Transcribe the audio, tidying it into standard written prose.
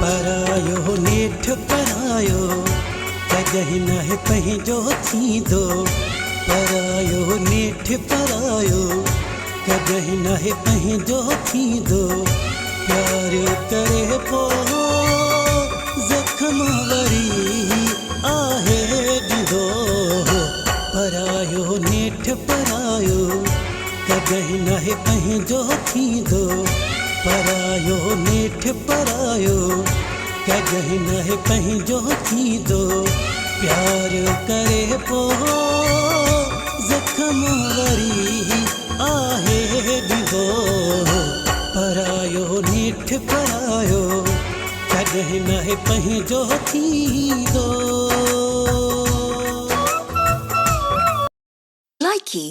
परायो नेठ परायो कहीं न पंहिंजो थींदो। परायो नेठ परायो कहीं न पंहिंजो थींदो। प्यार करे पोइ ज़ख़्म वरी आहे ॾींदो। परायो नेठ परायो कहीं न पंहिंजो थींदो। परायो नेठ परायो कहीं न पंहिंजो थींदो। प्यार करे पोइ ज़ख़्म वरी आहे ॾींदो। परायो नेठ परायो कहीं न पंहिंजो थींदो। Likey